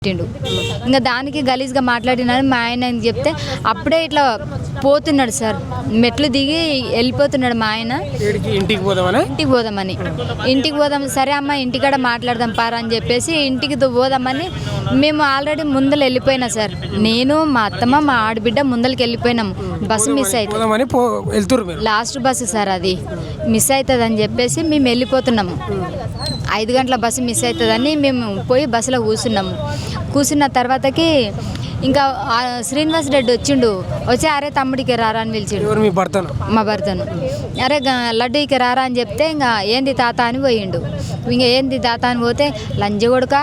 పెట్టిండు. ఇంకా దానికి గలీజ్గా మాట్లాడినాడు మా ఆయన అని చెప్తే అప్పుడే ఇట్లా పోతున్నాడు సార్, మెట్లు దిగి వెళ్ళిపోతున్నాడు మా ఆయన. ఇంటికి పోదాం సరే అమ్మ ఇంటికాడ మాట్లాడదాం పారా అని చెప్పేసి ఇంటికి పోదామని మేము ఆల్రెడీ ముందలు వెళ్ళిపోయినా సార్. నేను మా అత్తమ్మ మా ఆడబిడ్డ ముందలకి వెళ్ళిపోయినాము. బస్సు మిస్ అవుతుంది, లాస్ట్ బస్సు సార్, అది మిస్ అవుతుంది అని చెప్పేసి మేము వెళ్ళిపోతున్నాము. 5 గంటల బస్సు మిస్ అవుతుందని మేము పోయి బస్సులో కూర్చున్న తర్వాతకి ఇంకా శ్రీనివాస్ రెడ్డి వచ్చి అరే తమ్ముడికి రారా అని పిలిచిండు. మా భర్తను అరే లడ్డూకి రారా అని చెప్తే ఇంకా ఏంది తాత అని పోయిండు. ఇంకా ఏంది తాత అని పోతే లంజగొడుక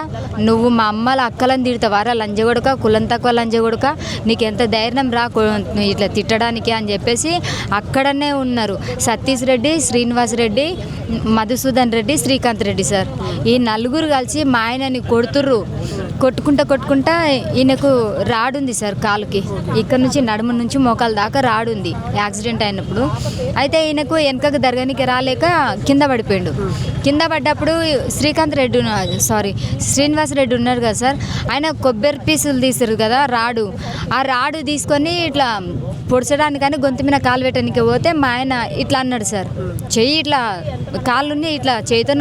నువ్వు మా అమ్మల అక్కలను తిడతావారా, లంజగొడుక కులం తక్కువ లంజగొడుక, నీకు ఎంత ధైర్యం రా ఇట్లా తిట్టడానికి అని చెప్పేసి అక్కడనే ఉన్నారు సతీష్ రెడ్డి, శ్రీనివాస్ రెడ్డి, మధుసూదన్ రెడ్డి, శ్రీకాంత్ రెడ్డి సార్. ఈ నలుగురు కలిసి మా ఆయనని కొట్టుకుంటా ఈయనకు రాడుంది సార్ కాలుకి, ఇక్కడ నుంచి నడుము నుంచి మోకాల దాకా రాడుంది యాక్సిడెంట్ అయినప్పుడు. అయితే ఈయనకు వెనకకు జరగనికి రాలేక కింద పడ్డప్పుడు శ్రీనివాస్ రెడ్డి ఉన్నారు కదా సార్, ఆయన కొబ్బరి పీసులు తీసారు కదా ఆ రాడు తీసుకొని ఇట్లా పొడచడానికని గొంతు మీద కాలు పెట్టడానికి పోతే మా ఆయన ఇట్లా అన్నాడు సార్, చెయ్యి ఇట్లా కాళ్ళుని ఇట్లా చేయితో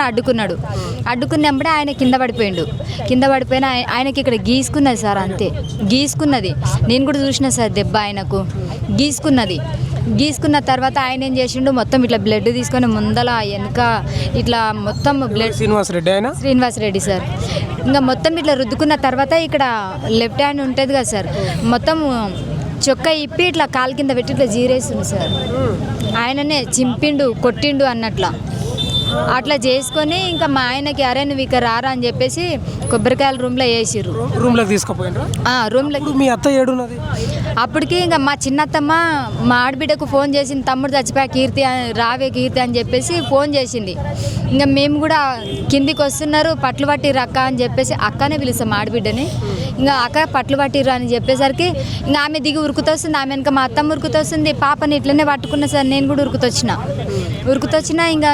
అడ్డుకున్నప్పుడే ఆయన కింద పడిపోయిన ఆయనకి ఇక్కడ గీసుకున్నది సార్, అంతే గీసుకున్నది. నేను కూడా చూసిన సార్ దెబ్బ ఆయనకు గీసుకున్న తర్వాత ఆయన ఏం చేసిండు, మొత్తం ఇట్లా బ్లడ్ తీసుకొని ముందల వెనక ఇట్లా మొత్తం బ్లడ్. శ్రీనివాస్ రెడ్డి సార్ ఇంకా మొత్తం ఇట్లా రుద్దుకున్న తర్వాత ఇక్కడ లెఫ్ట్ హ్యాండ్ ఉంటుంది కదా సార్, మొత్తం చొక్కా ఇప్పి ఇట్లా కాలు కింద పెట్టి ఇట్లా జీరేస్తుంది సార్. ఆయననే చింపిండు కొట్టిండు అన్నట్లా అట్లా చేసుకొని ఇంకా మా ఆయనకి అరే నువ్వు ఇక్కడ రారా అని చెప్పేసి కొబ్బరికాయలు రూమ్లో వేసిర్రు. రూమ్లోకి మీ అత్త ఏడున్నది అప్పటికి ఇంకా మా చిన్నత్తమ్మ మా ఆడబిడ్డకు ఫోన్ చేసింది, తమ్ముడు చచ్చిపోయా కీర్తి రావే కీర్తి అని చెప్పేసి ఫోన్ చేసింది. ఇంకా మేము కూడా కిందికి వస్తున్నారు, పట్లు పట్టిర్రు అక్క అని చెప్పేసి అక్కనే పిలుస్తాం ఆడబిడ్డని. ఇంకా అక్క పట్లు పట్టిర్రు అని చెప్పేసరికి ఇంకా ఆమె దిగి ఉరుకుతొస్తుంది, ఆమె వెనక మా అత్తమ్మ ఉరుకుతొస్తుంది, పాపని ఇట్లనే పట్టుకున్న సార్. నేను కూడా ఉరుకుతొచ్చిన ఇంకా